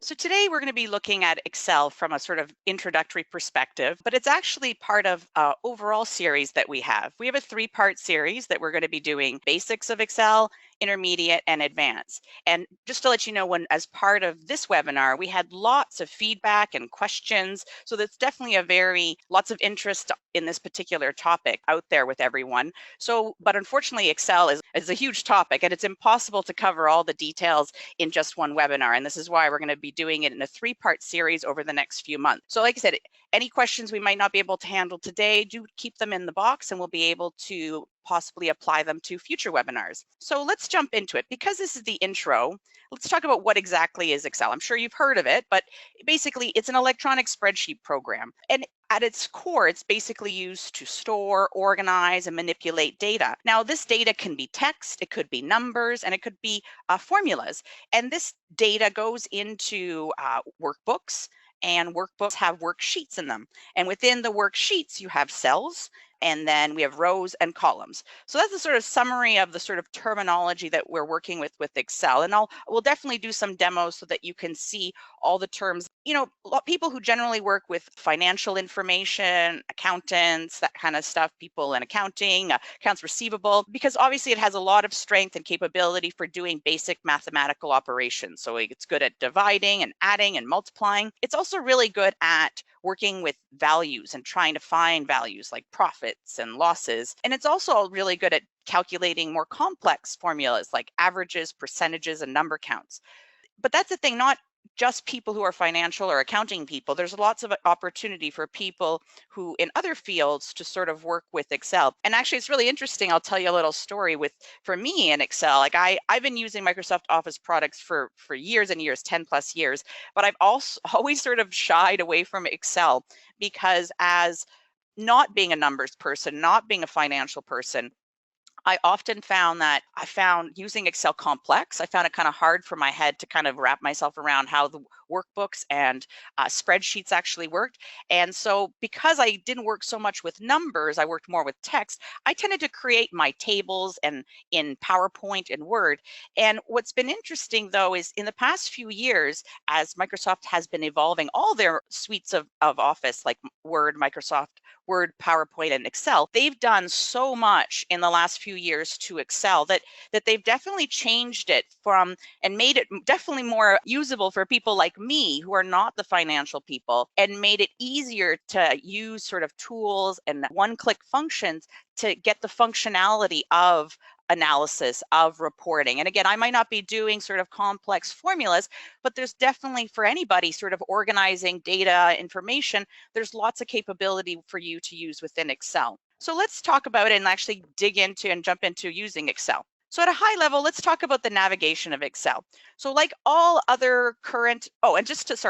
So today we're going to be looking at Excel from a sort of introductory perspective, but it's actually part of an overall series that we have. We have a three-part series that we're going to be doing basics of Excel, intermediate, and advanced. And just to let you know, when as part of this webinar, we had lots of feedback and questions. So that's definitely lots of interest in this particular topic out there with everyone. So, but unfortunately, Excel is a huge topic and it's impossible to cover all the details in just one webinar. And this is why we're going to be doing it in a three-part series over the next few months. So like I said, any questions we might not be able to handle today, do keep them in the box and we'll be able to possibly apply them to future webinars. So let's jump into it. Because this is the intro, let's talk about what exactly is Excel. I'm sure you've heard of it, but basically it's an electronic spreadsheet program. And at its core, it's basically used to store, organize, and manipulate data. Now, this data can be text, it could be numbers, and it could be formulas. And this data goes into workbooks, and workbooks have worksheets in them. And within the worksheets, you have cells, and then we have rows and columns. So that's the sort of summary of the sort of terminology that we're working with Excel. And we'll definitely do some demos so that you can see all the terms. You know, people who generally work with financial information, accountants, that kind of stuff, people in accounting, accounts receivable, because obviously it has a lot of strength and capability for doing basic mathematical operations. So it's good at dividing and adding and multiplying. It's also really good at working with values and trying to find values like profits and losses. And it's also really good at calculating more complex formulas like averages, percentages, and number counts. But that's the thing, not just people who are financial or accounting people. There's lots of opportunity for people who in other fields to sort of work with Excel. And actually, it's really interesting. I'll tell you a little story for me in Excel. Like I've been using Microsoft Office products for years and years, 10 plus years, but I've also always sort of shied away from Excel because as not being a numbers person, not being a financial person, I often found that I found using Excel complex. I found it kind of hard for my head to kind of wrap myself around how the workbooks and spreadsheets actually worked. And so because I didn't work so much with numbers, I worked more with text, I tended to create my tables and in PowerPoint and Word. And what's been interesting though is in the past few years, as Microsoft has been evolving all their suites of Office like Word, Microsoft Word, PowerPoint, and Excel, they've done so much in the last few years to Excel that they've definitely changed it from and made it definitely more usable for people like me who are not the financial people, and made it easier to use sort of tools and one-click functions to get the functionality of analysis, of reporting. And again, I might not be doing sort of complex formulas, but there's definitely for anybody sort of organizing data information, there's lots of capability for you to use within Excel. So let's talk about it and actually dig into and jump into using Excel. So at a high level, let's talk about the navigation of Excel. So like all other current, and just as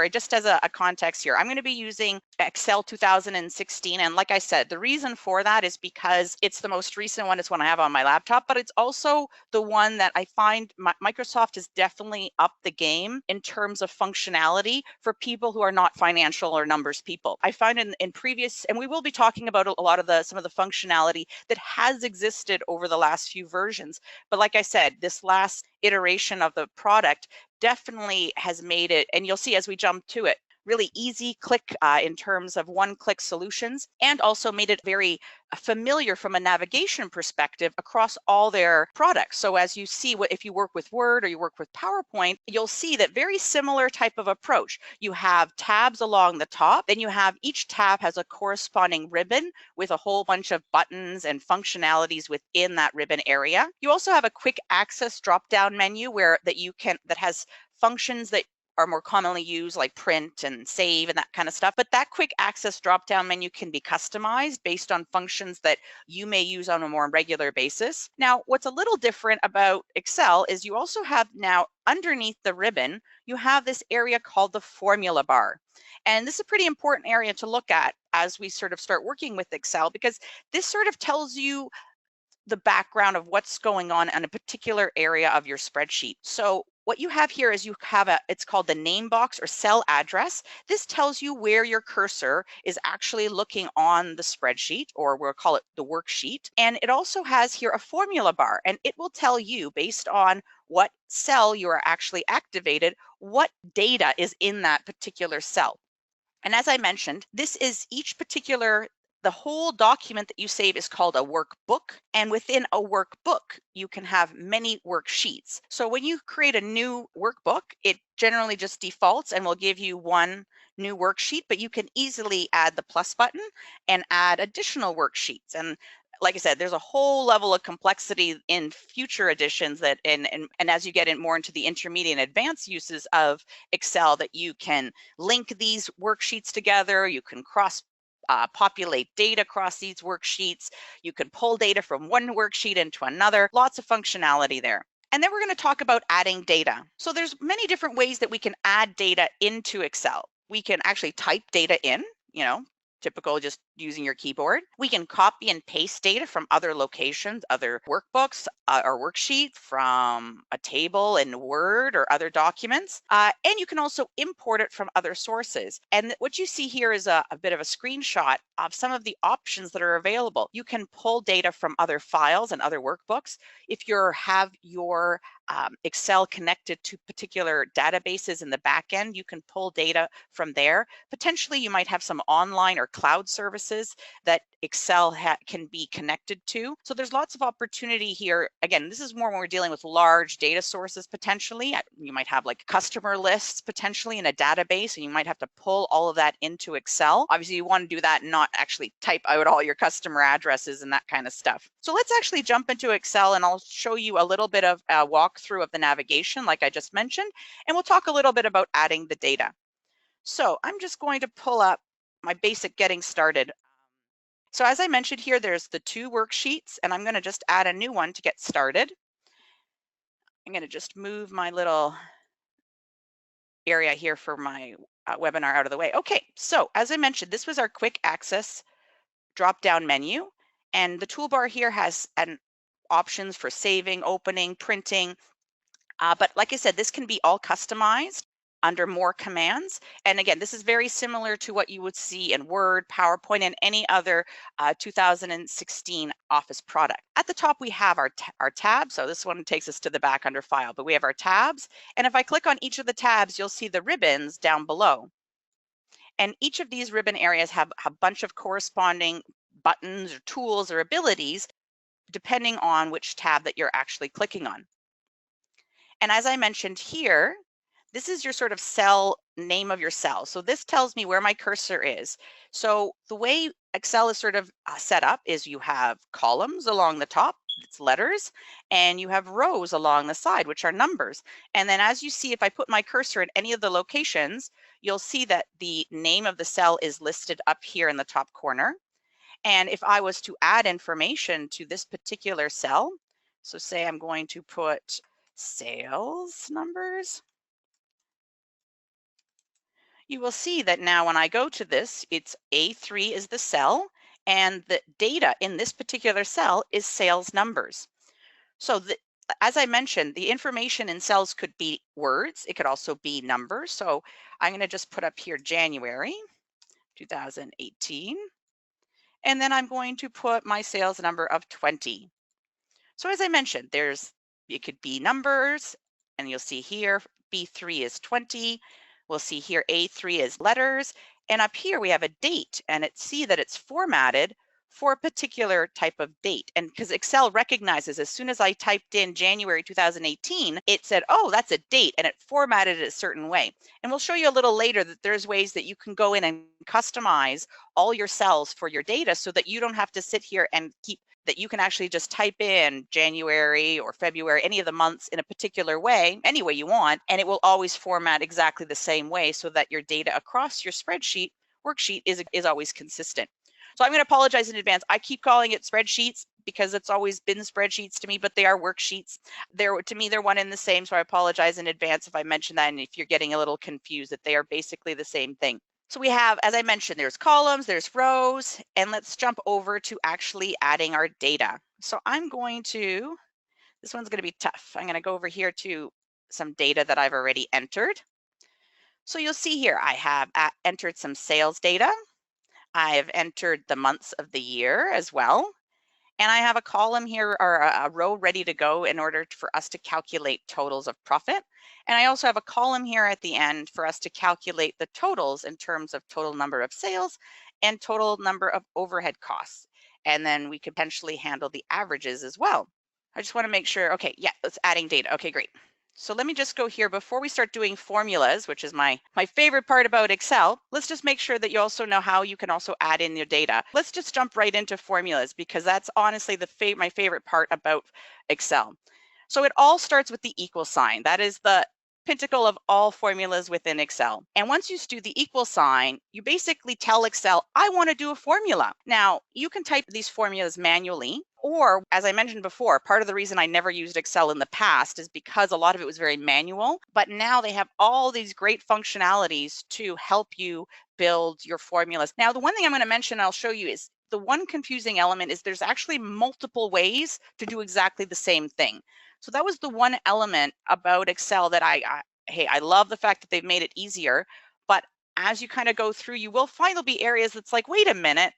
a context here, I'm going to be using Excel 2016. And like I said, the reason for that is because it's the most recent one. It's one I have on my laptop, but it's also the one that I find Microsoft has definitely upped the game in terms of functionality for people who are not financial or numbers people. I find in previous, and we will be talking about a lot of some of the functionality that has existed over the last few versions. But like I said, this last iteration of the product definitely has made it, and you'll see as we jump to it, really easy click in terms of one-click solutions, and also made it very familiar from a navigation perspective across all their products. So as you see, if you work with Word or you work with PowerPoint, you'll see that very similar type of approach. You have tabs along the top, then you have each tab has a corresponding ribbon with a whole bunch of buttons and functionalities within that ribbon area. You also have a quick access drop-down menu that has functions that are more commonly used like print and save and that kind of stuff. But that quick access drop-down menu can be customized based on functions that you may use on a more regular basis. Now, what's a little different about Excel is you also have now underneath the ribbon, you have this area called the formula bar. And this is a pretty important area to look at as we sort of start working with Excel, because this sort of tells you the background of what's going on in a particular area of your spreadsheet. So what you have here is it's called the name box or cell address. This tells you where your cursor is actually looking on the spreadsheet, or we'll call it the worksheet. And it also has here a formula bar, and it will tell you based on what cell you are actually activated, what data is in that particular cell. And as I mentioned, this is the whole document that you save is called a workbook. And within a workbook, you can have many worksheets. So when you create a new workbook, it generally just defaults and will give you one new worksheet, but you can easily add the plus button and add additional worksheets. And like I said, there's a whole level of complexity in future editions that, and as you get in more into the intermediate and advanced uses of Excel, that you can link these worksheets together, you can populate data across these worksheets, you can pull data from one worksheet into another, lots of functionality there. And then we're going to talk about adding data. So there's many different ways that we can add data into Excel. We can actually type data in, typical just using your keyboard. We can copy and paste data from other locations, other workbooks or worksheets, from a table in Word or other documents. And you can also import it from other sources. And what you see here is a bit of a screenshot of some of the options that are available. You can pull data from other files and other workbooks. If you have your Excel connected to particular databases in the back end, you can pull data from there. Potentially, you might have some online or cloud services that Excel can be connected to. So there's lots of opportunity here. Again, this is more when we're dealing with large data sources potentially. You might have like customer lists potentially in a database, and you might have to pull all of that into Excel. Obviously, you want to do that and not actually type out all your customer addresses and that kind of stuff. So let's actually jump into Excel, and I'll show you a little bit of a walkthrough of the navigation like I just mentioned, and we'll talk a little bit about adding the data. So I'm just going to pull up my basic getting started. So as I mentioned here, there's the two worksheets, and I'm going to just add a new one to get started. I'm going to just move my little area here for my webinar out of the way. Okay, so as I mentioned, this was our quick access drop-down menu, and the toolbar here has options for saving, opening, printing. But like I said, this can be all customized under more commands. And again, this is very similar to what you would see in Word, PowerPoint, and any other 2016 Office product. At the top, we have our tabs. So this one takes us to the back under File, but we have our tabs. And if I click on each of the tabs, you'll see the ribbons down below. And each of these ribbon areas have a bunch of corresponding buttons or tools or abilities, depending on which tab that you're actually clicking on. And as I mentioned here, this is your sort of cell name of your cell. So this tells me where my cursor is. So the way Excel is sort of set up is you have columns along the top, it's letters, and you have rows along the side, which are numbers. And then as you see, if I put my cursor in any of the locations, you'll see that the name of the cell is listed up here in the top corner. And if I was to add information to this particular cell, so say I'm going to put sales numbers, you will see that now when I go to this, it's A3 is the cell, and the data in this particular cell is sales numbers. So as I mentioned, the information in cells could be words, it could also be numbers. So I'm going to just put up here January 2018, and then I'm going to put my sales number of 20. So as I mentioned, it could be numbers, and you'll see here B3 is 20. We'll see here A3 is letters, and up here we have a date, and see that it's formatted for a particular type of date. And because Excel recognizes as soon as I typed in January 2018, it said, oh, that's a date, and it formatted it a certain way. And we'll show you a little later that there's ways that you can go in and customize all your cells for your data so that you don't have to sit here and that you can actually just type in January or February, any of the months in a particular way, any way you want, and it will always format exactly the same way so that your data across your spreadsheet worksheet is always consistent. So I'm going to apologize in advance. I keep calling it spreadsheets because it's always been spreadsheets to me, but they are worksheets. To me, they're one and the same, so I apologize in advance if I mention that and if you're getting a little confused, that they are basically the same thing. So we have, as I mentioned, there's columns, there's rows, and let's jump over to actually adding our data. So this one's going to be tough. I'm going to go over here to some data that I've already entered. So you'll see here, I have entered some sales data. I have entered the months of the year as well. And I have a column here or a row ready to go in order for us to calculate totals of profit. And I also have a column here at the end for us to calculate the totals in terms of total number of sales and total number of overhead costs. And then we could potentially handle the averages as well. I just want to make sure, okay, yeah, it's adding data. Okay, great. So let me just go here before we start doing formulas, which is my favorite part about Excel. Let's just make sure that you also know how you can also add in your data. Let's just jump right into formulas because that's honestly my favorite part about Excel. So it all starts with the equal sign. That is the pinnacle of all formulas within Excel. And once you do the equal sign, you basically tell Excel, I want to do a formula. Now, you can type these formulas manually, or as I mentioned before, part of the reason I never used Excel in the past is because a lot of it was very manual, but now they have all these great functionalities to help you build your formulas. Now, the one thing I'm going to mention, I'll show you, is the one confusing element is there's actually multiple ways to do exactly the same thing. So that was the one element about Excel that hey, I love the fact that they've made it easier, but as you kind of go through, you will find there'll be areas that's like, wait a minute,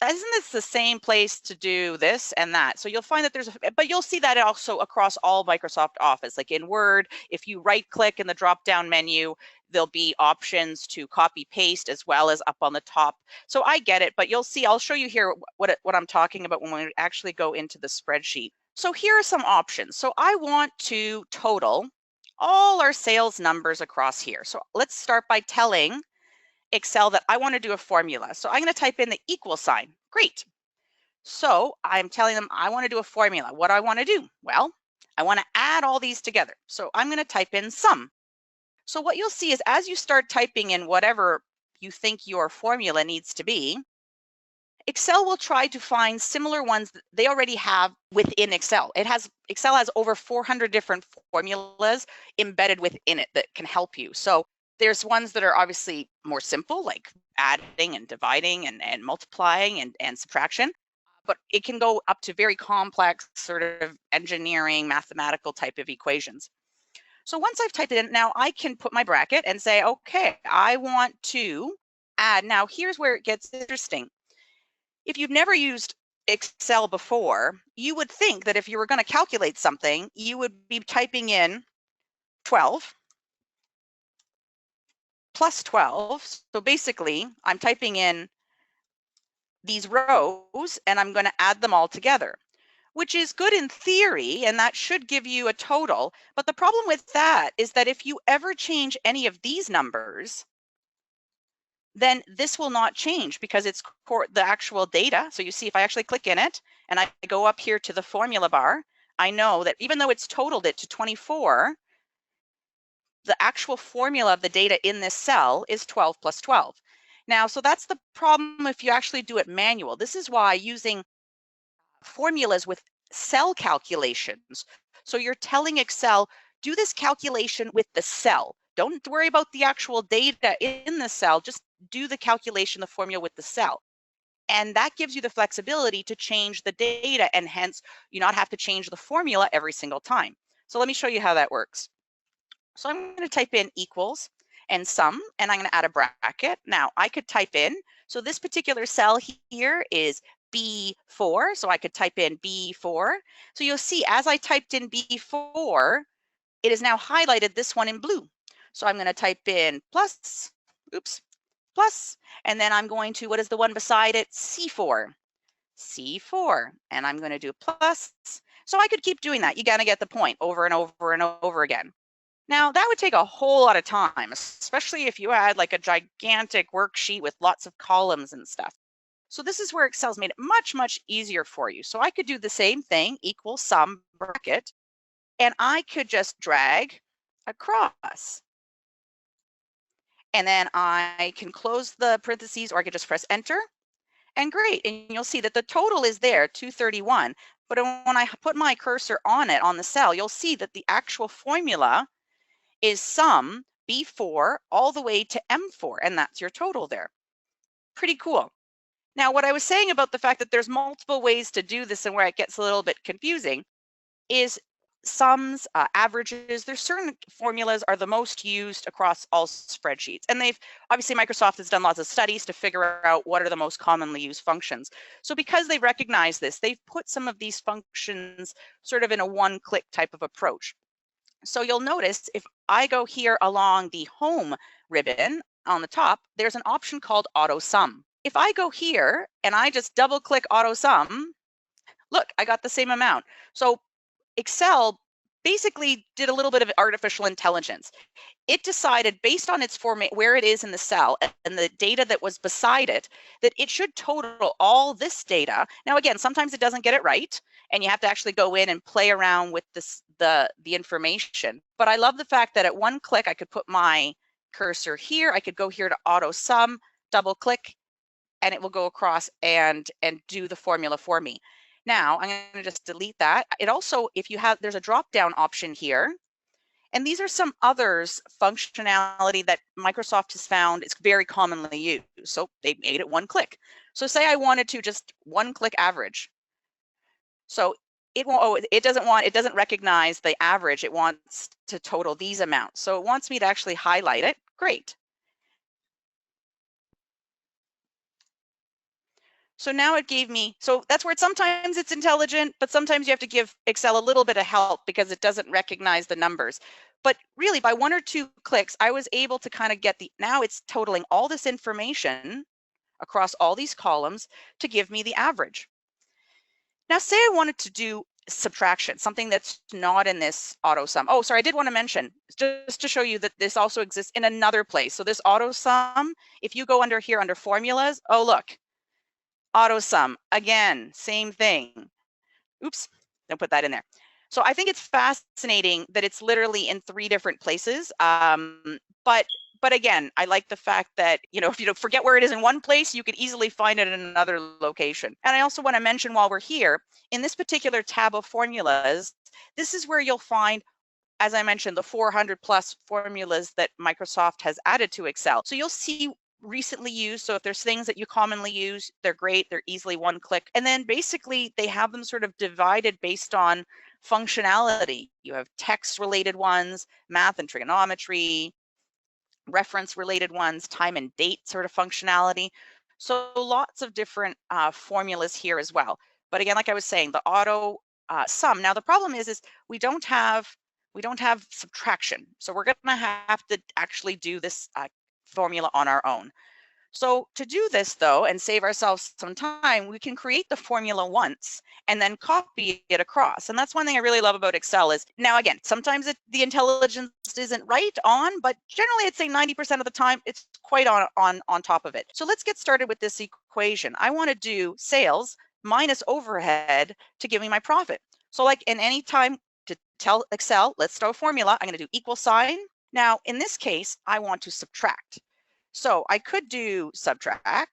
isn't this the same place to do this and that? So you'll find that but you'll see that also across all Microsoft Office. Like in Word, if you right click in the drop down menu, there'll be options to copy paste as well as up on the top. So I get it, but you'll see, I'll show you here what I'm talking about when we actually go into the spreadsheet. So here are some options. So I want to total all our sales numbers across here. So let's start by telling Excel that I want to do a formula. So I'm going to type in the equal sign. Great. So I'm telling them I want to do a formula. What do I want to do? Well, I want to add all these together. So I'm going to type in sum. So what you'll see is as you start typing in whatever you think your formula needs to be, Excel will try to find similar ones that they already have within Excel. Excel has over 400 different formulas embedded within it that can help you. So there's ones that are obviously more simple, like adding and dividing and multiplying and subtraction, but it can go up to very complex sort of engineering, mathematical type of equations. So once I've typed it in, now I can put my bracket and say, okay, I want to add. Now here's where it gets interesting. If you've never used Excel before, you would think that if you were going to calculate something, you would be typing in 12 plus 12. So basically, I'm typing in these rows and I'm going to add them all together, which is good in theory, and that should give you a total. But the problem with that is that if you ever change any of these numbers, then this will not change because it's the actual data. So you see, if I actually click in it and I go up here to the formula bar, I know that even though it's totaled it to 24, the actual formula of the data in this cell is 12 plus 12. Now, so that's the problem if you actually do it manual. This is why using formulas with cell calculations. So you're telling Excel, do this calculation with the cell. Don't worry about the actual data in the cell, just do the calculation, the formula with the cell. And that gives you the flexibility to change the data and hence you not have to change the formula every single time. So let me show you how that works. So I'm going to type in equals and sum, and I'm going to add a bracket. Now I could type in, so this particular cell here is B4, so I could type in B4. So you'll see as I typed in B4, it is now highlighted this one in blue. So I'm going to type in plus, plus, and then I'm going to, what is the one beside it? C4, C4, and I'm going to do plus. So I could keep doing that. You got to get the point over and over and over again. Now that would take a whole lot of time, especially if you had like a gigantic worksheet with lots of columns and stuff. So this is where Excel's made it much, much easier for you. So I could do the same thing, equal sum bracket, and I could just drag across. And then I can close the parentheses or I could just press enter and great. And you'll see that the total is there, 231. But when I put my cursor on it, on the cell, you'll see that the actual formula is sum B4 all the way to M4, and that's your total there. Pretty cool. Now, what I was saying about the fact that there's multiple ways to do this and where it gets a little bit confusing is sums, averages. There's certain formulas are the most used across all spreadsheets. And obviously Microsoft has done lots of studies to figure out what are the most commonly used functions. So because they recognize this, they've put some of these functions sort of in a one-click type of approach. So you'll notice if I go here along the home ribbon on the top, there's an option called auto sum. If I go here and I just double click auto sum, look, I got the same amount. So Excel basically did a little bit of artificial intelligence. It decided based on its format, where it is in the cell and the data that was beside it, that it should total all this data. Now, again, sometimes it doesn't get it right, and you have to actually go in and play around with the information. But I love the fact that at one click, I could put my cursor here. I could go here to auto sum, double click, and it will go across and do the formula for me. Now, I'm going to just delete that. It also, there's a drop-down option here, and these are some others functionality that Microsoft has found is very commonly used. So they made it one click. So say I wanted to just one click average. So it won't, it doesn't recognize the average. It wants to total these amounts. So it wants me to actually highlight it. Great. So now it gave me, so that's where sometimes it's intelligent, but sometimes you have to give Excel a little bit of help because it doesn't recognize the numbers. But really by one or two clicks, I was able to kind of get now it's totaling all this information across all these columns to give me the average. Now say I wanted to do subtraction, something that's not in this auto sum. Oh, sorry, I did want to mention, just to show you that this also exists in another place. So this auto sum, if you go under here under formulas, oh look, auto sum, again, same thing. Oops, don't put that in there. So I think it's fascinating that it's literally in 3 different places. But again, I like the fact that, if you don't forget where it is in one place, you could easily find it in another location. And I also want to mention while we're here, in this particular tab of formulas, this is where you'll find, as I mentioned, the 400 plus formulas that Microsoft has added to Excel. So you'll see recently used. So if there's things that you commonly use, they're great. They're easily one click. And then basically they have them sort of divided based on functionality. You have text related ones, math and trigonometry, reference related ones, time and date sort of functionality. So lots of different formulas here as well. But again, like I was saying, the auto sum. Now the problem is we don't have subtraction. So we're going to have to actually do this formula on our own. So to do this though, and save ourselves some time, we can create the formula once and then copy it across. And that's one thing I really love about Excel is, now again, sometimes the intelligence isn't right on, but generally I'd say 90% of the time it's quite on top of it. So let's get started with this equation. I want to do sales minus overhead to give me my profit. So like in any time to tell Excel, let's throw a formula, I'm going to do equal sign. Now, in this case, I want to subtract. So I could do subtract,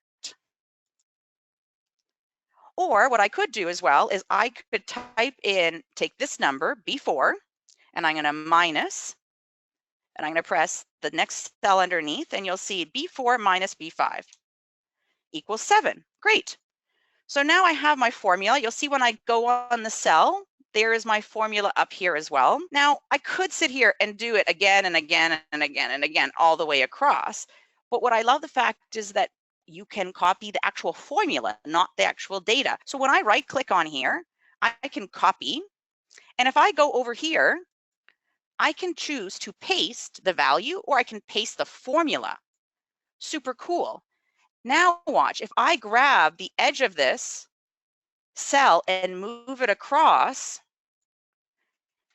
or what I could do as well is I could take this number, B4, and I'm going to minus, and I'm going to press the next cell underneath, and you'll see B4 minus B5 equals 7. Great. So now I have my formula. You'll see when I go on the cell, there is my formula up here as well. Now, I could sit here and do it again and again and again and again all the way across. But what I love the fact is that you can copy the actual formula, not the actual data. So when I right click on here, I can copy. And if I go over here, I can choose to paste the value or I can paste the formula. Super cool. Now watch, if I grab the edge of this cell and move it across,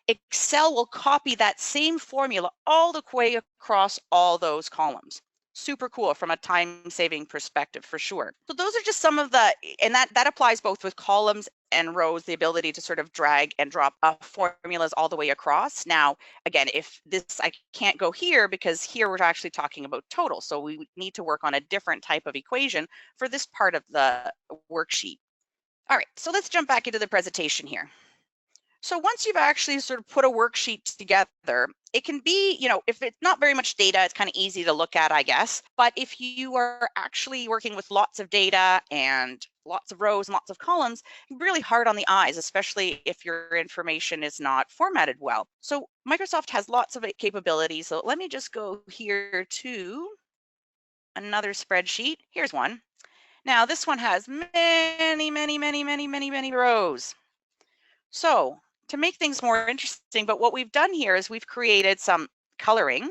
Excel will copy that same formula all the way across all those columns. Super cool from a time-saving perspective for sure. So those are just some of and that applies both with columns and rows, the ability to sort of drag and drop formulas all the way across. Now, again, if I can't go here because here we're actually talking about total. So we need to work on a different type of equation for this part of the worksheet. All right, so let's jump back into the presentation here. So once you've actually sort of put a worksheet together, it can be, if it's not very much data, it's kind of easy to look at, I guess. But if you are actually working with lots of data and lots of rows and lots of columns, really hard on the eyes, especially if your information is not formatted well. So Microsoft has lots of capabilities. So let me just go here to another spreadsheet. Here's one. Now this one has many rows. So to make things more interesting, but what we've done here is we've created some coloring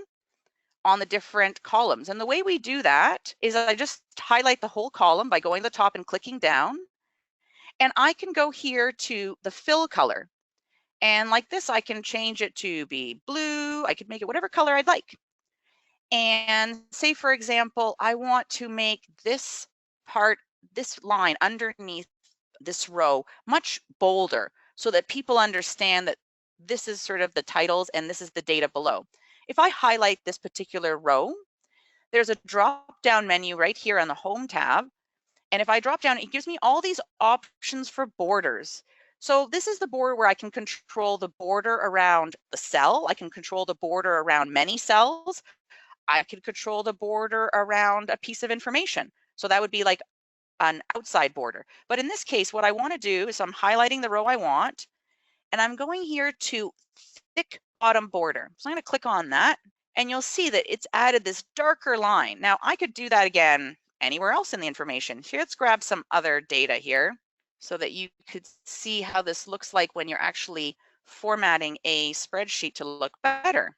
on the different columns. And the way we do that is I just highlight the whole column by going to the top and clicking down. And I can go here to the fill color. And like this, I can change it to be blue. I could make it whatever color I'd like. And say, for example, I want to make this part, this line underneath this row much bolder so that people understand that this is sort of the titles and this is the data below. If I highlight this particular row, there's a drop down menu right here on the home tab. And if I drop down, it gives me all these options for borders. So this is the border where I can control the border around the cell. I can control the border around many cells. I can control the border around a piece of information. So that would be like an outside border. But in this case, what I want to do is I'm highlighting the row I want, and I'm going here to thick bottom border. So I'm going to click on that, and you'll see that it's added this darker line. Now I could do that again anywhere else in the information. Here, let's grab some other data here so that you could see how this looks like when you're actually formatting a spreadsheet to look better.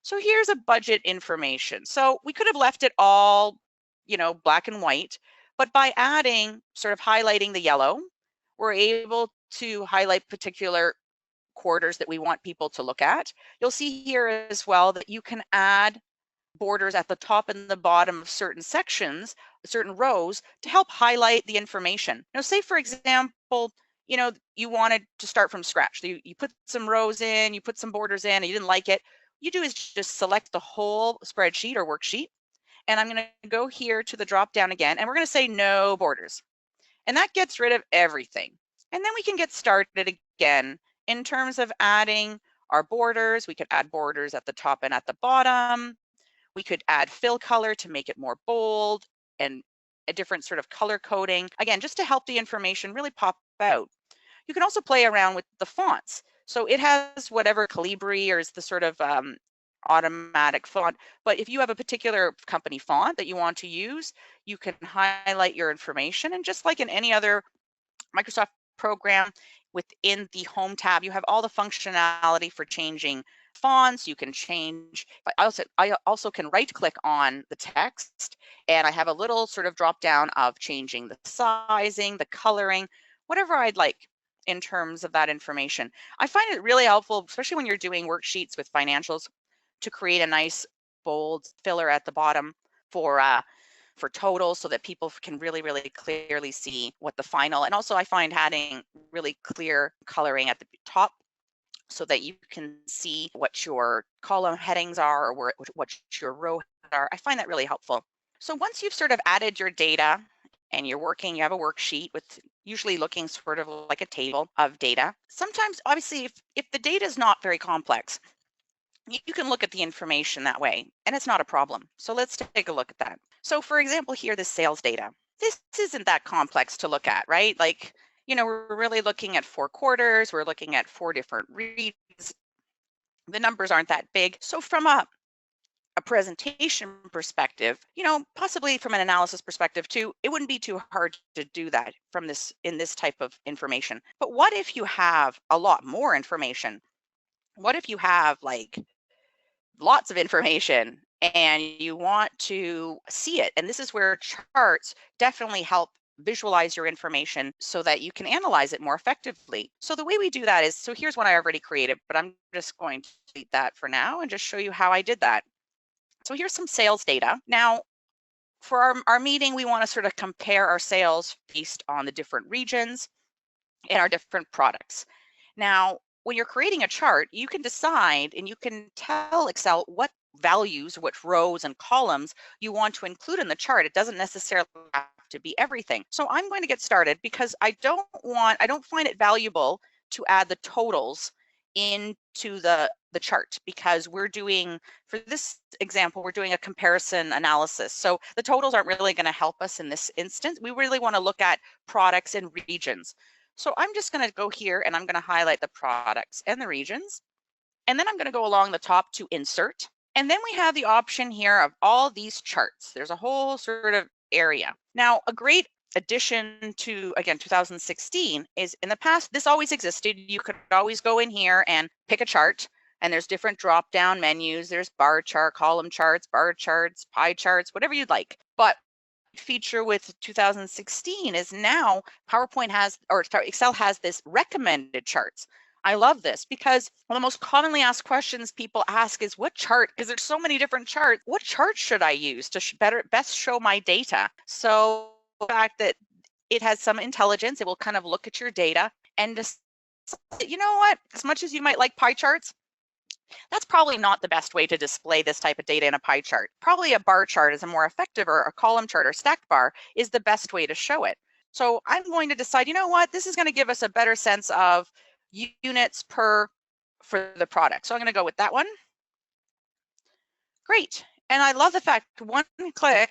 So here's a budget information. So we could have left it all, black and white, but by adding, sort of highlighting the yellow, we're able to highlight particular quarters that we want people to look at. You'll see here as well that you can add borders at the top and the bottom of certain sections, certain rows, to help highlight the information. Now, say for example, you wanted to start from scratch. So you put some rows in, you put some borders in, and you didn't like it. You do is just select the whole spreadsheet or worksheet. And I'm going to go here to the drop down again, and we're going to say no borders. And that gets rid of everything. And then we can get started again in terms of adding our borders. We could add borders at the top and at the bottom. We could add fill color to make it more bold and a different sort of color coding. Again, just to help the information really pop out. You can also play around with the fonts. So it has whatever Calibri or is the sort of automatic font. But if you have a particular company font that you want to use, you can highlight your information. And just like in any other Microsoft program, within the home tab, you have all the functionality for changing fonts. You can change, I also can right click on the text, and I have a little sort of drop down of changing the sizing, the coloring, whatever I'd like in terms of that information. I find it really helpful, especially when you're doing worksheets with financials, to create a nice bold filler at the bottom for totals so that people can really clearly see what the final, and also I find adding really clear coloring at the top so that you can see what your column headings are or what your row are. I find that really helpful. So once you've sort of added your data and you're working, you have a worksheet with usually looking sort of like a table of data. Sometimes, obviously, if the data is not very complex, you can look at the information that way, and it's not a problem. So let's take a look at that. So for example, here, the sales data. This isn't that complex to look at, right? Like, we're really looking at 4 quarters. We're looking at 4 different regions. The numbers aren't that big. So from a presentation perspective, possibly from an analysis perspective too, it wouldn't be too hard to do that in this type of information. But what if you have a lot more information? What if you have like lots of information and you want to see it? And this is where charts definitely help visualize your information so that you can analyze it more effectively. So the way we do that is, so here's one I already created, but I'm just going to delete that for now and just show you how I did that. So here's some sales data. Now, for our meeting, we want to sort of compare our sales based on the different regions and our different products. Now, when you're creating a chart, you can decide and you can tell Excel what values, which rows and columns you want to include in the chart. It doesn't necessarily have to be everything. So I'm going to get started because I don't find it valuable to add the totals into the chart, because we're doing, for this example, we're doing a comparison analysis. So the totals aren't really going to help us in this instance. We really want to look at products and regions. So I'm just going to go here and I'm going to highlight the products and the regions. And then I'm going to go along the top to insert. And then we have the option here of all these charts. There's a whole sort of area. Now, a great addition to, again, 2016 is, in the past, this always existed. You could always go in here and pick a chart, and there's different drop-down menus. There's bar chart, column charts, bar charts, pie charts, whatever you'd like. But feature with 2016 is now PowerPoint has, or sorry, Excel has this recommended charts. I love this because one of the most commonly asked questions people ask is, what chart? Because there's so many different charts. What chart should I use to best show my data? So the fact that it has some intelligence, it will kind of look at your data and just, you know what, as much as you might like pie charts, that's probably not the best way to display this type of data in a pie chart. Probably a bar chart is a more effective, or a column chart or stacked bar is the best way to show it. So I'm going to decide, you know what, this is going to give us a better sense of units for the product. So I'm going to go with that one. Great. And I love the fact one click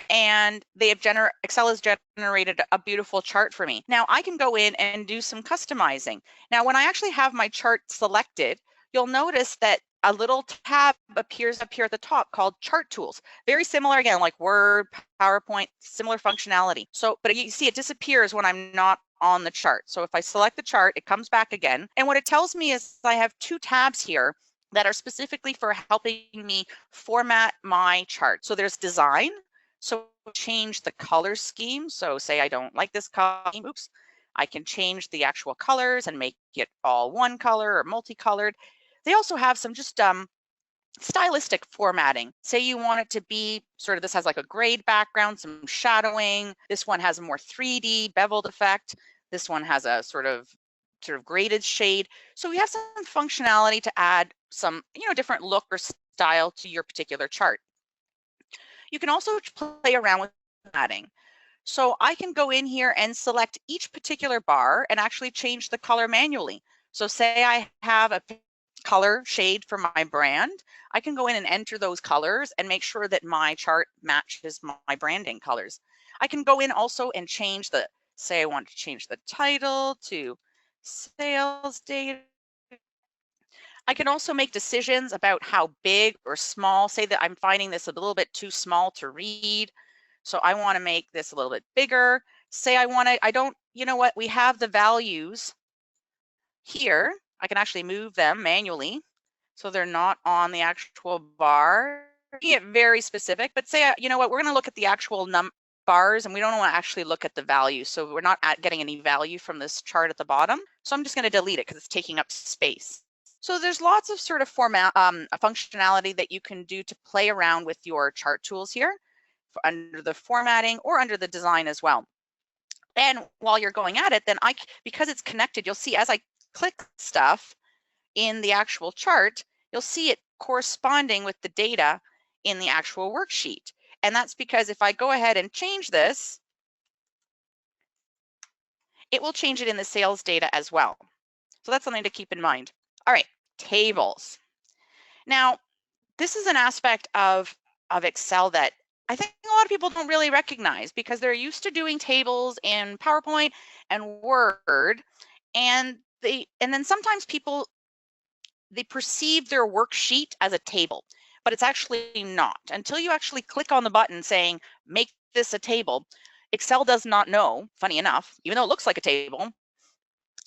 and Excel has generated a beautiful chart for me. Now I can go in and do some customizing. Now, when I actually have my chart selected, you'll notice that a little tab appears up here at the top called Chart Tools. Very similar, again, like Word, PowerPoint, similar functionality. So, but you see it disappears when I'm not on the chart. So if I select the chart, it comes back again. And what it tells me is I have two tabs here that are specifically for helping me format my chart. So there's Design. So change the color scheme. So say I don't like this color, oops, I can change the actual colors and make it all one color or multicolored. They also have some just stylistic formatting. Say you want it to be sort of, this has like a grayed background, some shadowing. This one has a more 3D beveled effect. This one has a sort of graded shade. So we have some functionality to add some, different look or style to your particular chart. You can also play around with formatting. So I can go in here and select each particular bar and actually change the color manually. So say I have a color shade for my brand, I can go in and enter those colors and make sure that my chart matches my branding colors. I can go in also and change say I want to change the title to sales data. I can also make decisions about how big or small, say that I'm finding this a little bit too small to read. So I want to make this a little bit bigger. Say I don't, you know what, we have the values here. I can actually move them manually so they're not on the actual bar. You get very specific, but say, you know what, we're going to look at the actual bars and we don't want to actually look at the value. So we're not getting any value from this chart at the bottom. So I'm just going to delete it because it's taking up space. So there's lots of sort of functionality that you can do to play around with your chart tools here under the formatting or under the design as well. And while you're going at it, then because it's connected, you'll see as I click stuff in the actual chart, you'll see it corresponding with the data in the actual worksheet. And that's because if I go ahead and change this, it will change it in the sales data as well. So that's something to keep in mind. All right, tables. Now, this is an aspect of Excel that I think a lot of people don't really recognize because they're used to doing tables in PowerPoint and Word, and then sometimes people, they perceive their worksheet as a table, but it's actually not. Until you actually click on the button saying, make this a table, Excel does not know, funny enough, even though it looks like a table,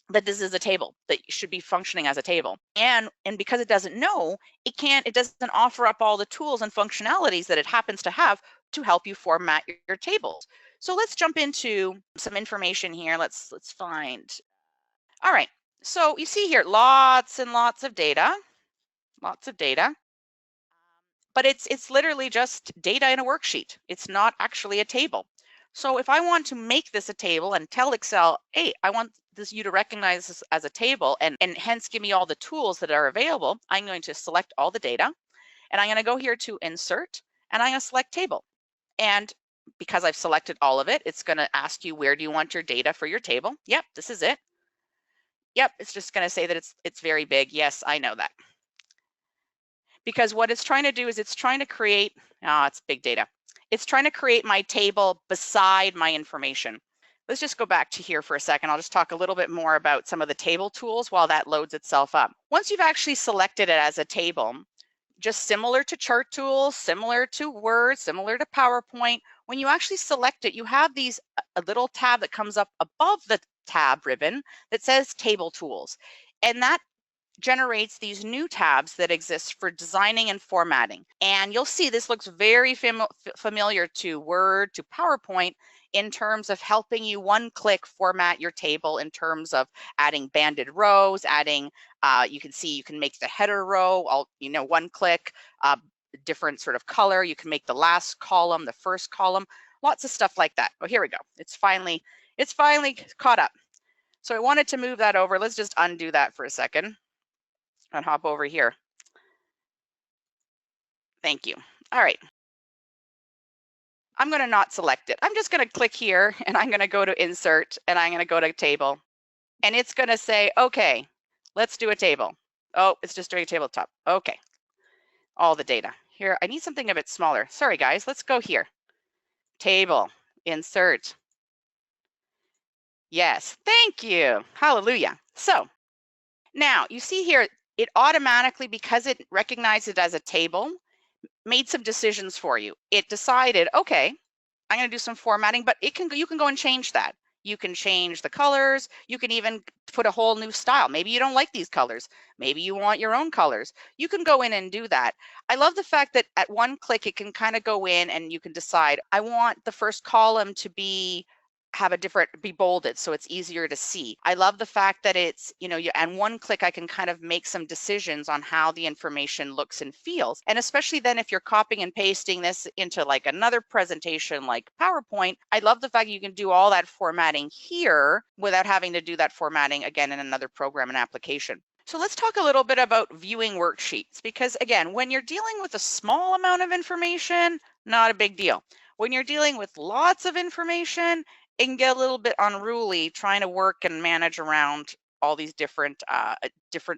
that this is a table, that should be functioning as a table. And because it doesn't know, it doesn't offer up all the tools and functionalities that it happens to have to help you format your tables. So let's jump into some information here. Let's find. All right. So you see here, lots and lots of data, but it's literally just data in a worksheet. It's not actually a table. So if I want to make this a table and tell Excel, hey, I want you to recognize this as a table and hence give me all the tools that are available, I'm going to select all the data and I'm going to go here to insert and I'm going to select table. And because I've selected all of it, it's going to ask you, where do you want your data for your table? Yep, this is it. Yep, it's just going to say that it's very big. Yes, I know that. Because what it's trying to do is it's trying to create, it's big data. It's trying to create my table beside my information. Let's just go back to here for a second. I'll just talk a little bit more about some of the table tools while that loads itself up. Once you've actually selected it as a table, just similar to chart tools, similar to Word, similar to PowerPoint, when you actually select it, you have a little tab that comes up above the tab ribbon that says Table Tools. And that generates these new tabs that exist for designing and formatting. And you'll see this looks very familiar to Word, to PowerPoint, in terms of helping you one-click format your table in terms of adding banded rows, adding, you can see you can make the header row, one click, different sort of color. You can make the last column, the first column, lots of stuff like that. Oh, here we go. It's finally caught up. So I wanted to move that over. Let's just undo that for a second and hop over here. Thank you. All right. I'm going to not select it. I'm just going to click here and I'm going to go to insert and I'm going to go to table. And it's going to say, okay, let's do a table. Oh, it's just doing a tabletop. Okay. All the data. Here, I need something a bit smaller. Sorry, guys. Let's go here. Table. Insert. Yes. Thank you. Hallelujah. So now you see here, it automatically, because it recognized it as a table, made some decisions for you. It decided, okay, I'm going to do some formatting, but you can go and change that. You can change the colors. You can even put a whole new style. Maybe you don't like these colors. Maybe you want your own colors. You can go in and do that. I love the fact that at one click, it can kind of go in and you can decide, I want the first column to be bolded so it's easier to see. I love the fact that it's, and one click I can kind of make some decisions on how the information looks and feels. And especially then if you're copying and pasting this into like another presentation like PowerPoint, I love the fact you can do all that formatting here without having to do that formatting again in another program and application. So let's talk a little bit about viewing worksheets, because again, when you're dealing with a small amount of information, not a big deal. When you're dealing with lots of information, it can get a little bit unruly trying to work and manage around all these different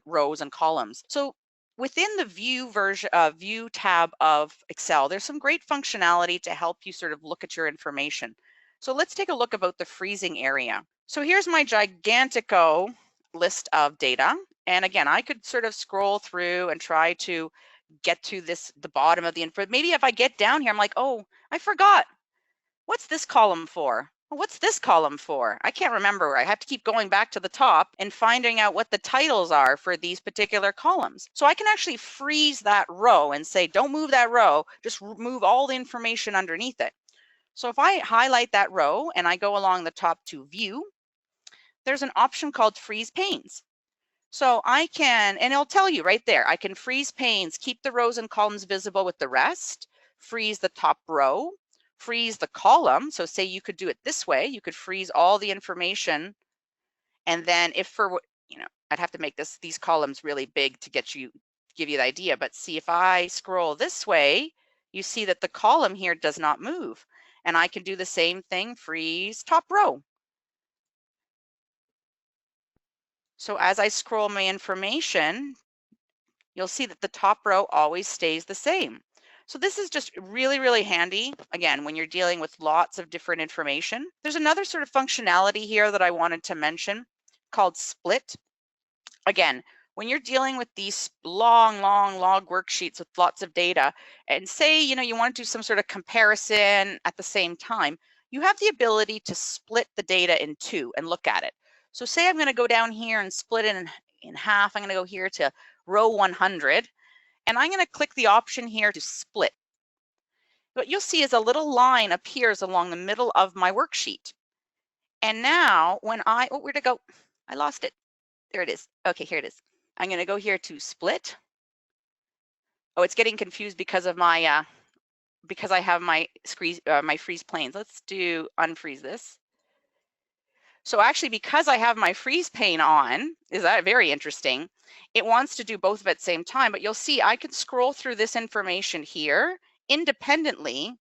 rows and columns. So within the view tab of Excel, there's some great functionality to help you sort of look at your information. So let's take a look about the freezing area. So here's my gigantico list of data. And again, I could sort of scroll through and try to get to the bottom of the info. Maybe if I get down here, I'm like, oh, I forgot. What's this column for? What's this column for? I can't remember. I have to keep going back to the top and finding out what the titles are for these particular columns. So I can actually freeze that row and say, don't move that row, just move all the information underneath it. So if I highlight that row and I go along the top to view, there's an option called freeze panes. So I can, and it'll tell you right there, I can freeze panes, keep the rows and columns visible with the rest, freeze the top row, freeze the column. So say you could do it this way, you could freeze all the information. And then if I'd have to make these columns really big to give you the idea, but see if I scroll this way, you see that the column here does not move. And I can do the same thing, freeze top row. So as I scroll my information, you'll see that the top row always stays the same. So this is just really, really handy, again, when you're dealing with lots of different information. There's another sort of functionality here that I wanted to mention called split. Again, when you're dealing with these long log worksheets with lots of data, and say, you want to do some sort of comparison at the same time, you have the ability to split the data in two and look at it. So say I'm going to go down here and split it in half. I'm going to go here to row 100, and I'm going to click the option here to split. What you'll see is a little line appears along the middle of my worksheet. And now when where'd it go? I lost it. There it is. Okay, here it is. I'm going to go here to split. Oh, it's getting confused because of my because I have my freeze planes. Let's unfreeze this. So actually, because I have my freeze pane on, is that very interesting? It wants to do both at the same time, but you'll see I can scroll through this information here independently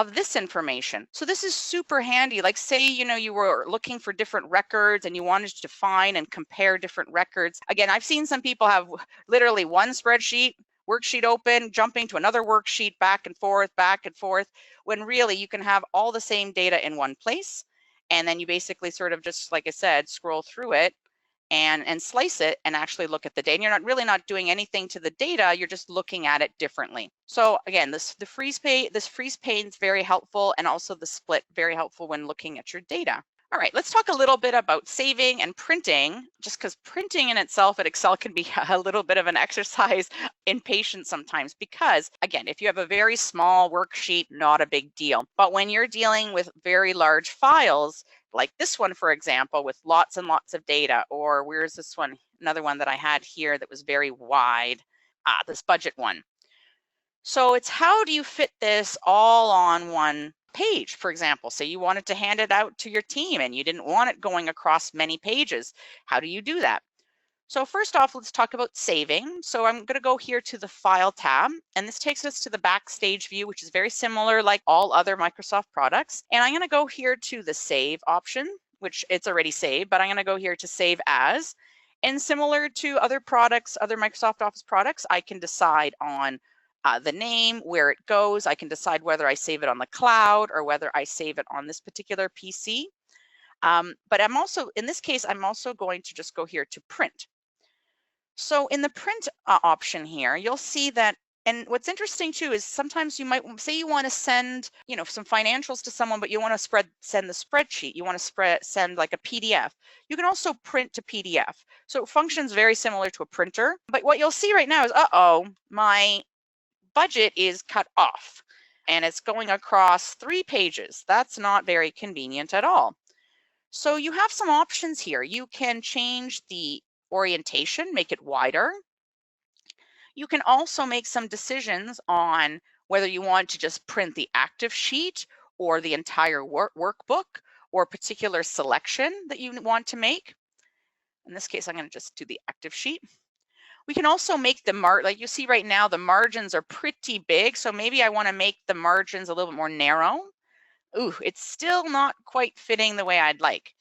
of this information. So this is super handy. Like say, you were looking for different records and you wanted to find and compare different records. Again, I've seen some people have literally one spreadsheet, worksheet open, jumping to another worksheet, back and forth, when really you can have all the same data in one place. And then you basically sort of just, like I said, scroll through it and slice it and actually look at the data. And you're really not doing anything to the data, you're just looking at it differently. So again, this freeze pane is very helpful, and also the split very helpful when looking at your data. All right, let's talk a little bit about saving and printing, just because printing in itself at Excel can be a little bit of an exercise in patience sometimes, because again, if you have a very small worksheet, not a big deal. But when you're dealing with very large files, like this one, for example, with lots and lots of data, or where's this one? Another one that I had here that was very wide, this budget one. So it's how do you fit this all on one page? For example, say you wanted to hand it out to your team and you didn't want it going across many pages. How do you do that? So first off, let's talk about saving. So I'm going to go here to the File tab, and this takes us to the Backstage view, which is very similar like all other Microsoft products. And I'm going to go here to the Save option, which it's already saved, but I'm going to go here to Save As. And similar to other products, other Microsoft Office products, I can decide on the name, where it goes. I can decide whether I save it on the cloud or whether I save it on this particular PC. But I'm also, in this case, I'm also going to just go here to Print. So in the print option here, you'll see that, and what's interesting too is sometimes you might say you want to send, some financials to someone, but you want to send the spreadsheet. You want to send like a PDF. You can also print to PDF. So it functions very similar to a printer. But what you'll see right now is, my budget is cut off and it's going across 3 pages. That's not very convenient at all. So you have some options here. You can change the orientation, make it wider. You can also make some decisions on whether you want to just print the active sheet or the entire workbook, or a particular selection that you want to make. In this case, I'm going to just do the active sheet. We can also make the like you see right now, the margins are pretty big. So maybe I want to make the margins a little bit more narrow. Ooh, it's still not quite fitting the way I'd like.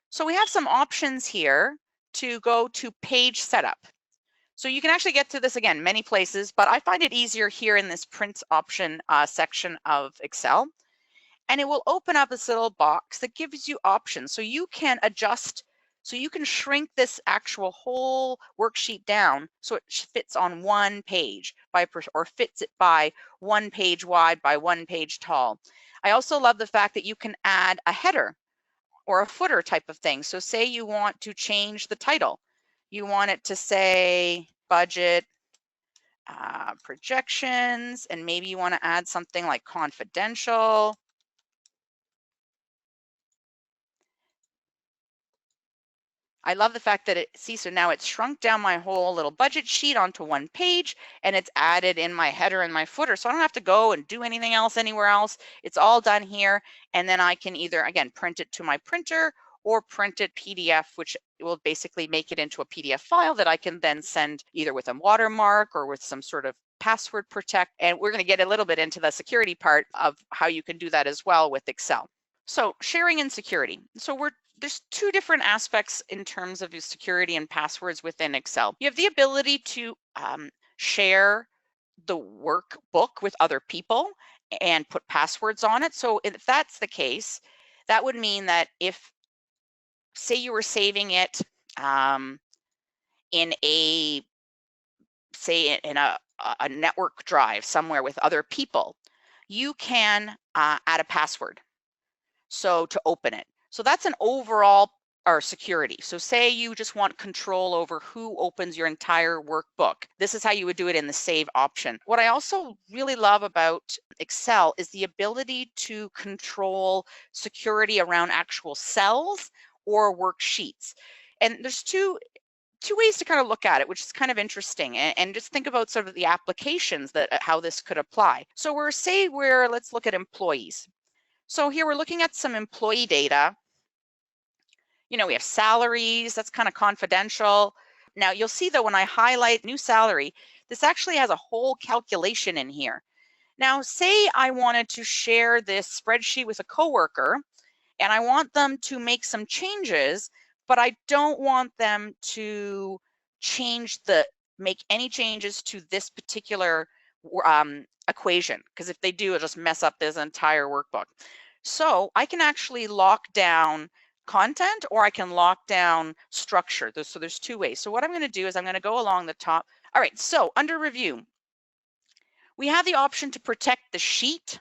So we have some options here to go to page setup. So you can actually get to this again many places, but I find it easier here in this print option section of Excel. And it will open up this little box that gives you options. So you can adjust, so you can shrink this actual whole worksheet down so it fits on one page or fits it by 1 page wide by 1 page tall. I also love the fact that you can add a header or a footer type of thing. So say you want to change the title. You want it to say budget projections, and maybe you want to add something like confidential. I love the fact that so now it's shrunk down my whole little budget sheet onto one page, and it's added in my header and my footer. So I don't have to go and do anything else anywhere else. It's all done here. And then I can either, again, print it to my printer or print it PDF, which will basically make it into a PDF file that I can then send either with a watermark or with some sort of password protect. And we're going to get a little bit into the security part of how you can do that as well with Excel. So sharing and security. So there's 2 different aspects in terms of your security and passwords within Excel. You have the ability to share the workbook with other people and put passwords on it. So if that's the case, that would mean that if, say you were saving it in a network drive somewhere with other people, you can add a password to open it. So that's an overall security. So say you just want control over who opens your entire workbook. This is how you would do it in the save option. What I also really love about Excel is the ability to control security around actual cells or worksheets. And there's two ways to kind of look at it, which is kind of interesting, and just think about sort of the applications that how this could apply. So let's look at employees. So here we're looking at some employee data. We have salaries, that's kind of confidential. Now you'll see that when I highlight new salary, this actually has a whole calculation in here. Now, say I wanted to share this spreadsheet with a coworker and I want them to make some changes, but I don't want them to make any changes to this particular equation, because if they do, it'll just mess up this entire workbook. So I can actually lock down content, or I can lock down structure. So there's two ways. So what I'm going to do is I'm going to go along the top. All right, so under review, we have the option to protect the sheet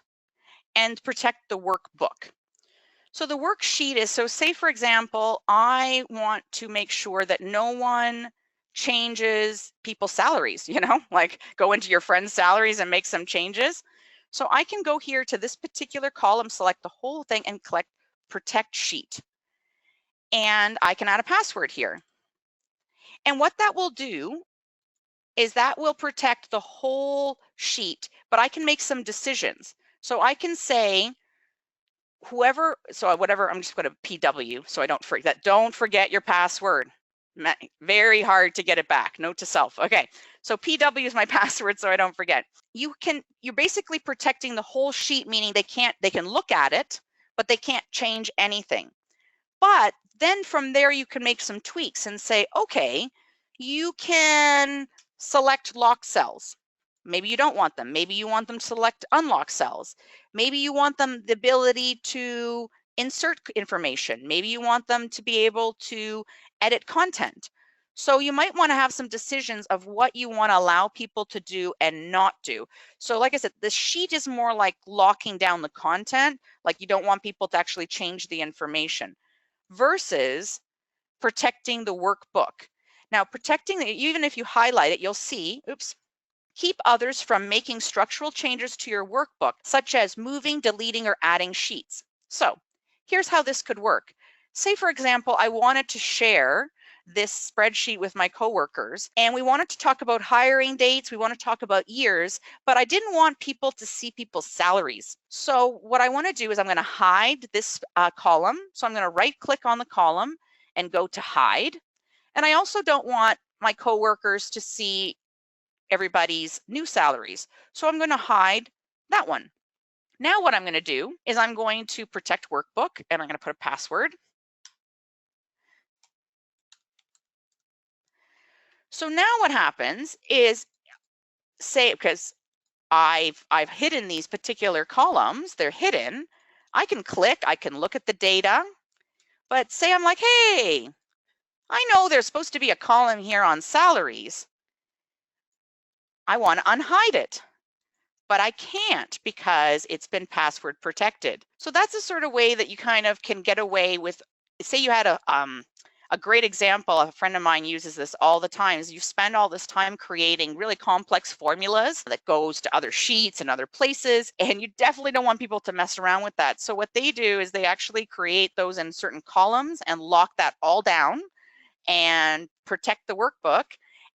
and protect the workbook. So the worksheet is, so say for example, I want to make sure that no one changes people's salaries, like go into your friend's salaries and make some changes. So I can go here to this particular column, select the whole thing and click protect sheet. And I can add a password here. And what that will do is that will protect the whole sheet, but I can make some decisions. So I can say, whatever, I'm just going to PW so I don't forget that. Don't forget your password. Very hard to get it back. Note to self. Okay, so PW is my password so I don't forget. You're basically protecting the whole sheet, meaning they can look at it, but they can't change anything. But then from there, you can make some tweaks and say, okay, you can select lock cells. Maybe you don't want them. Maybe you want them to select unlock cells. Maybe you want them the ability to insert information. Maybe you want them to be able to edit content. So you might want to have some decisions of what you want to allow people to do and not do. So like I said, the sheet is more like locking down the content, like you don't want people to actually change the information, versus protecting the workbook. Now, even if you highlight it, you'll see, keep others from making structural changes to your workbook, such as moving, deleting, or adding sheets. So here's how this could work. Say, for example, I wanted to share this spreadsheet with my coworkers, and we wanted to talk about hiring dates, we want to talk about years, but I didn't want people to see people's salaries. So what I want to do is I'm going to hide this column. So I'm going to right click on the column and go to hide. And I also don't want my coworkers to see everybody's new salaries. So I'm going to hide that one. Now what I'm going to do is I'm going to protect workbook, and I'm going to put a password. So now what happens is, say, because I've hidden these particular columns, they're hidden, I can click, I can look at the data, but say I'm like, hey, I know there's supposed to be a column here on salaries. I want to unhide it, but I can't because it's been password protected. So that's a sort of way that you kind of can get away with, say you had a great example, a friend of mine uses this all the time, is you spend all this time creating really complex formulas that goes to other sheets and other places, and you definitely don't want people to mess around with that. So what they do is they actually create those in certain columns and lock that all down and protect the workbook,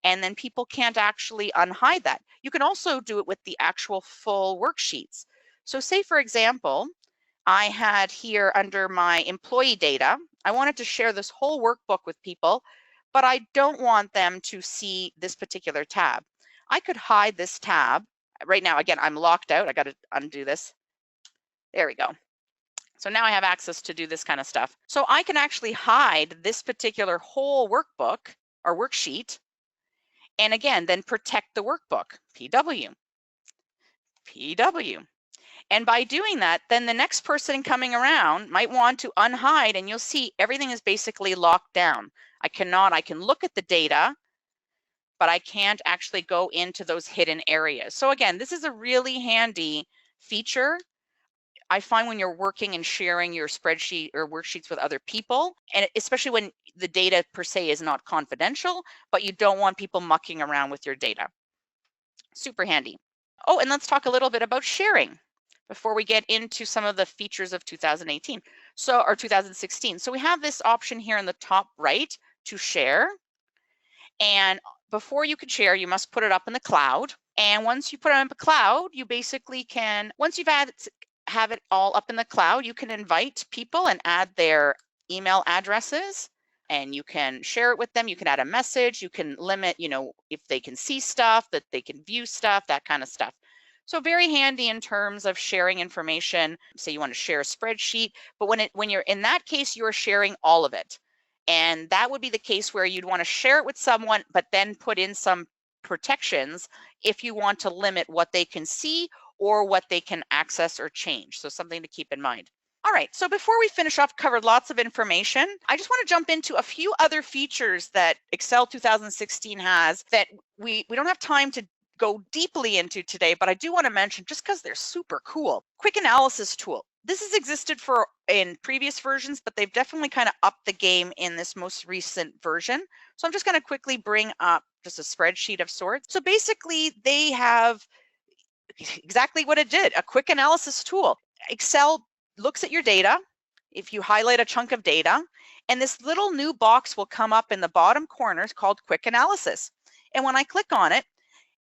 and then people can't actually unhide that. You can also do it with the actual full worksheets. So say, for example, I had here under my employee data, I wanted to share this whole workbook with people, but I don't want them to see this particular tab. I could hide this tab. Right now, again, I'm locked out. I got to undo this. There we go. So now I have access to do this kind of stuff. So I can actually hide this particular whole workbook or worksheet, and again, then protect the workbook, PW, PW. And by doing that, then the next person coming around might want to unhide, and you'll see everything is basically locked down. I can look at the data, but I can't actually go into those hidden areas. So again, this is a really handy feature, I find, when you're working and sharing your spreadsheet or worksheets with other people, and especially when the data per se is not confidential, but you don't want people mucking around with your data. Super handy. Oh, and let's talk a little bit about sharing before we get into some of the features of 2018, or 2016. So we have this option here in the top right to share. And before you can share, you must put it up in the cloud. And once you put it up in the cloud, you basically can, once you've have it all up in the cloud, you can invite people and add their email addresses, and you can share it with them. You can add a message. You can limit, if they can see stuff, that they can view stuff, that kind of stuff. So very handy in terms of sharing information. Say you want to share a spreadsheet, but when you're in that case, you're sharing all of it. And that would be the case where you'd want to share it with someone, but then put in some protections if you want to limit what they can see or what they can access or change. So something to keep in mind. All right, so before we finish off, covered lots of information. I just want to jump into a few other features that Excel 2016 has that we don't have time to go deeply into today, but I do want to mention just because they're super cool. Quick analysis tool. This has existed in previous versions, but they've definitely kind of upped the game in this most recent version. So I'm just going to quickly bring up just a spreadsheet of sorts. So basically they have exactly what it did, a quick analysis tool. Excel looks at your data. If you highlight a chunk of data, and this little new box will come up in the bottom corner called quick analysis. And when I click on it,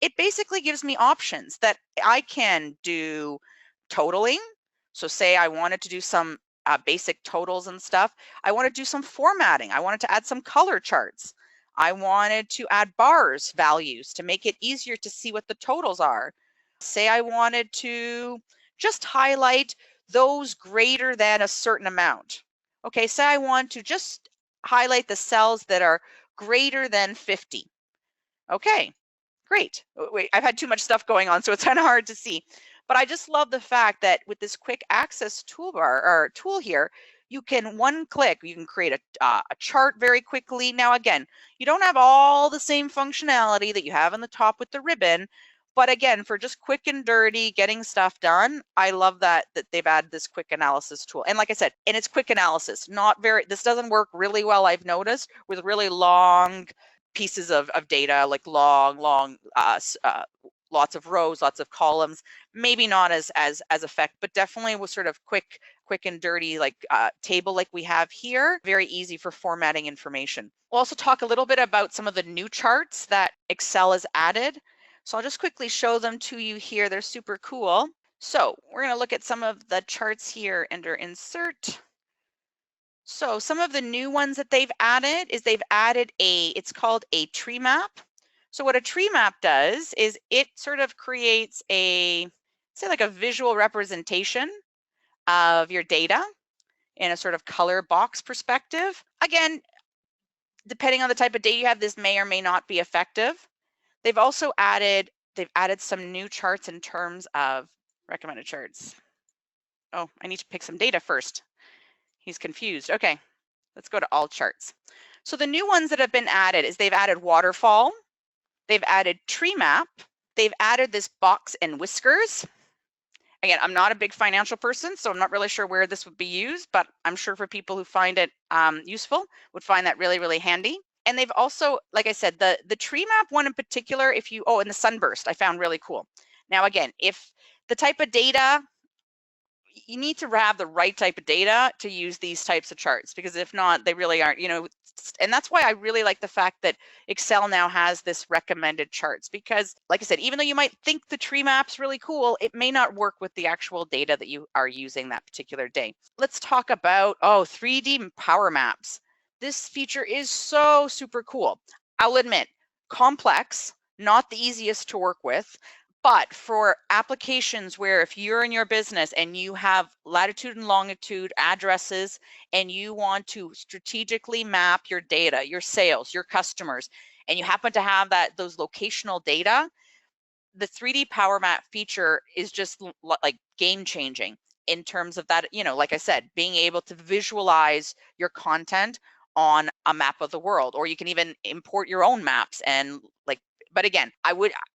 it basically gives me options that I can do totaling. So say I wanted to do some basic totals and stuff. I want to do some formatting. I wanted to add some color charts. I wanted to add bars values to make it easier to see what the totals are. Say I wanted to just highlight those greater than a certain amount. Okay, say I want to just highlight the cells that are greater than 50. Okay, great. Wait, I've had too much stuff going on, so it's kind of hard to see. But I just love the fact that with this quick access toolbar or tool here, you can one click, you can create a chart very quickly. Now, again, you don't have all the same functionality that you have on the top with the ribbon, but again, for just quick and dirty getting stuff done, I love that they've added this quick analysis tool. And like I said, and it's quick analysis, this doesn't work really well, I've noticed, with really long pieces of data, like long, lots of rows, lots of columns, maybe not as effective, but definitely was sort of quick and dirty, like table like we have here, very easy for formatting information. We'll also talk a little bit about some of the new charts that Excel has added. So I'll just quickly show them to you here. They're super cool. So we're going to look at some of the charts here under Insert. So some of the new ones that they've added is it's called a tree map. So what a tree map does is it sort of creates say like a visual representation of your data in a sort of color box perspective. Again, depending on the type of data you have, this may or may not be effective. They've also added some new charts in terms of recommended charts. Oh, I need to pick some data first. He's confused. Okay, let's go to all charts. So the new ones that have been added is they've added waterfall, they've added tree map, they've added this box and whiskers. Again, I'm not a big financial person, so I'm not really sure where this would be used, but I'm sure for people who find it useful would find that really, really handy. And they've also, like I said, the tree map one in particular, and the sunburst, I found really cool. Now, again, if the type of data, you need to have the right type of data to use these types of charts, because if not, they really aren't, and that's why I really like the fact that Excel now has this recommended charts, because like I said, even though you might think the tree map's really cool, it may not work with the actual data that you are using that particular day. Let's talk about 3D power maps. This feature is so super cool. I'll admit, complex, not the easiest to work with. But for applications where if you're in your business and you have latitude and longitude addresses and you want to strategically map your data, your sales, your customers, and you happen to have those locational data, the 3D Power Map feature is just like game changing in terms of that, like I said, being able to visualize your content on a map of the world, or you can even import your own maps and but again,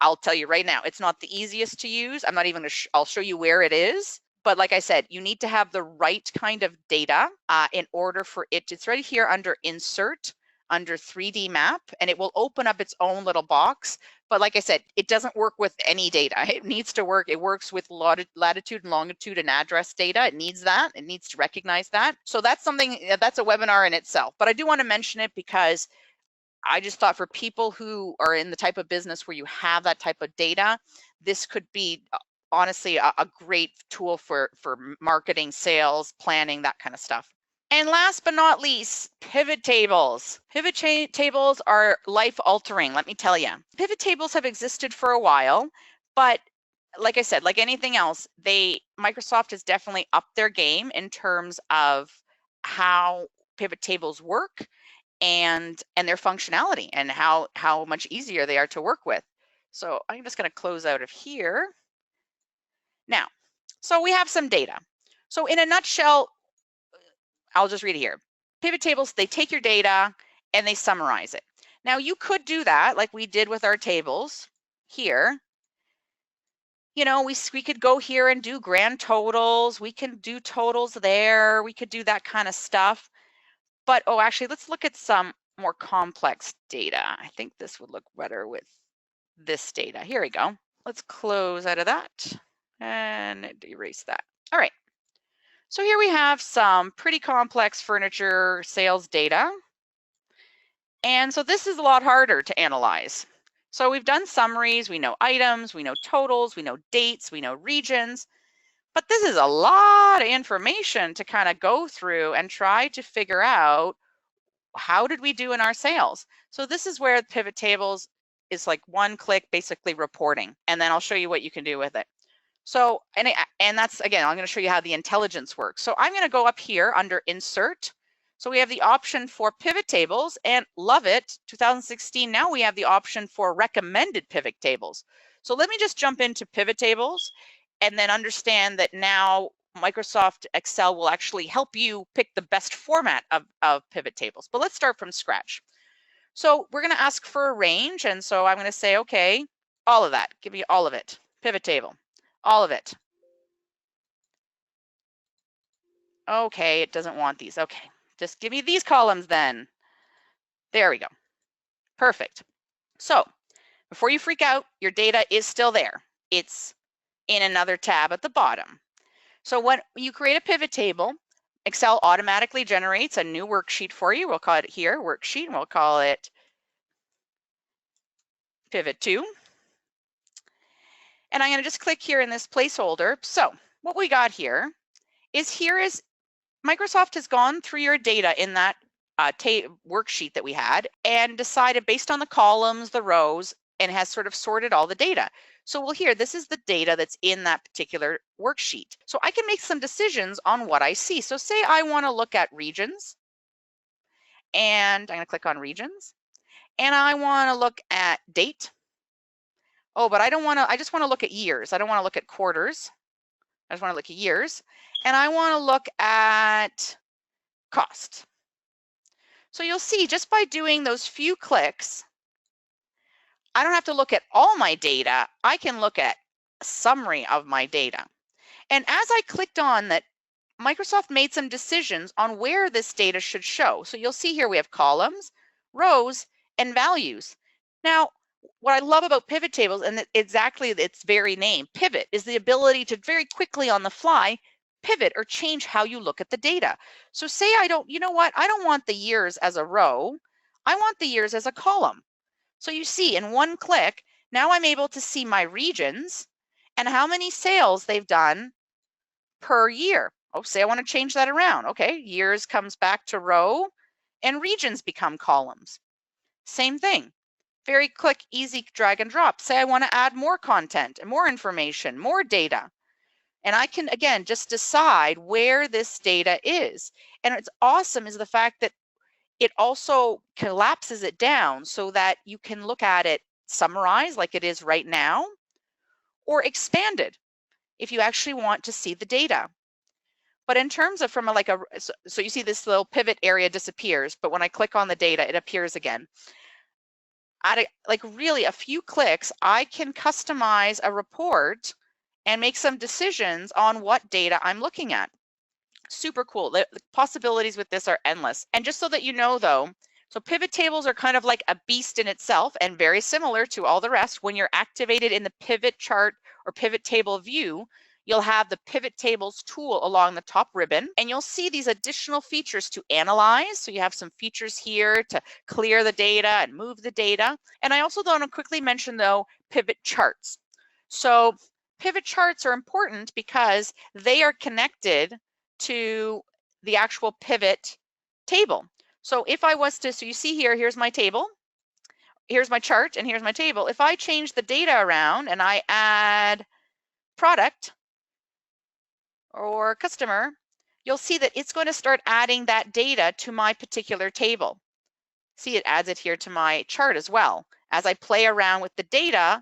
I'll tell you right now, it's not the easiest to use. I'm not even I'll show you where it is. But like I said, you need to have the right kind of data in order for it's right here under Insert, under 3D Map, and it will open up its own little box. But like I said, it doesn't work with any data. It needs to work. It works with latitude and longitude and address data. It needs that. It needs to recognize that. So that's that's a webinar in itself. But I do want to mention it because I just thought for people who are in the type of business where you have that type of data, this could be honestly a great tool for marketing, sales, planning, that kind of stuff. And last but not least, pivot tables. Pivot tables are life altering, let me tell you. Pivot tables have existed for a while, but like I said, like anything else, Microsoft has definitely upped their game in terms of how pivot tables work and their functionality and how much easier they are to work with. So I'm just going to close out of here. Now, so we have some data. So in a nutshell, I'll just read it here. Pivot tables, they take your data and they summarize it. Now you could do that like we did with our tables here. You know, we could go here and do grand totals. We can do totals there. We could do that kind of stuff. But, oh, actually, let's look at some more complex data. I think this would look better with this data. Here we go. Let's close out of that and erase that. All right. So here we have some pretty complex furniture sales data. And so this is a lot harder to analyze. So we've done summaries, we know items, we know totals, we know dates, we know regions, but this is a lot of information to kind of go through and try to figure out how did we do in our sales. So this is where pivot tables is like one click, basically reporting, and then I'll show you what you can do with it. So, and that's, again, I'm going to show you how the intelligence works. So I'm going to go up here under insert. So we have the option for pivot tables, and love it, 2016, now we have the option for recommended pivot tables. So let me just jump into pivot tables and then understand that now Microsoft Excel will actually help you pick the best format of pivot tables. But let's start from scratch. So we're going to ask for a range, and so I'm going to say, okay, all of that, give me all of it, pivot table, all of it. Okay, it doesn't want these. Okay, just give me these columns then. There we go. Perfect. So before you freak out, your data is still there. It's in another tab at the bottom. So when you create a pivot table, Excel automatically generates a new worksheet for you. We'll call it here, worksheet, and we'll call it pivot 2. And I'm going to just click here in this placeholder. So what we got here is Microsoft has gone through your data in that worksheet that we had and decided based on the columns, the rows, and has sort of sorted all the data. So we'll hear this is the data that's in that particular worksheet. So I can make some decisions on what I see. So say I want to look at regions, and I'm going to click on regions, and I want to look at date. Oh, but I just want to look at years. I don't want to look at quarters. I just want to look at years. And I want to look at cost. So you'll see just by doing those few clicks, I don't have to look at all my data. I can look at a summary of my data. And as I clicked on that, Microsoft made some decisions on where this data should show. So you'll see here we have columns, rows, and values. Now, what I love about pivot tables, and exactly its very name, pivot, is the ability to very quickly on the fly pivot or change how you look at the data. So say you know what, I don't want the years as a row, I want the years as a column. So you see in one click, now I'm able to see my regions and how many sales they've done per year. Oh, say I want to change that around. Okay, years comes back to row and regions become columns. Same thing. Very quick, easy drag and drop. Say I want to add more content and more information, more data. And I can, again, just decide where this data is. And what's awesome is the fact that it also collapses it down so that you can look at it summarized like it is right now, or expanded if you actually want to see the data. But in terms of so you see this little pivot area disappears, but when I click on the data, it appears again. At really a few clicks, I can customize a report and make some decisions on what data I'm looking at. Super cool. The possibilities with this are endless. And just so that you know though, so pivot tables are kind of like a beast in itself and very similar to all the rest. When you're activated in the pivot chart or pivot table view, you'll have the pivot tables tool along the top ribbon, and you'll see these additional features to analyze. So you have some features here to clear the data and move the data. And I also want to quickly mention though, pivot charts. So pivot charts are important because they are connected to the actual pivot table. So if I was to, so you see here, here's my table, here's my chart, and here's my table. If I change the data around and I add product or customer, you'll see that it's going to start adding that data to my particular table. See, it adds it here to my chart as well. As I play around with the data,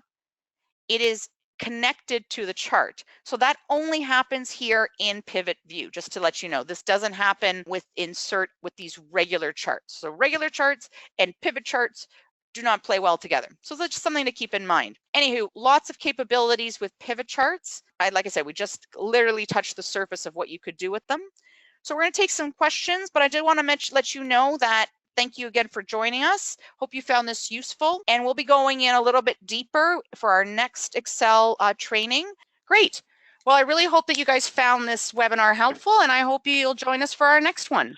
it is connected to the chart. So that only happens here in Pivot View, just to let you know. This doesn't happen with insert with these regular charts. So regular charts and pivot charts do not play well together. So that's just something to keep in mind. Anywho, lots of capabilities with pivot charts. Like I said, we just literally touched the surface of what you could do with them. So we're going to take some questions, but I did want to let you know that thank you again for joining us. Hope you found this useful, and we'll be going in a little bit deeper for our next Excel training. Great. Well, I really hope that you guys found this webinar helpful, and I hope you'll join us for our next one.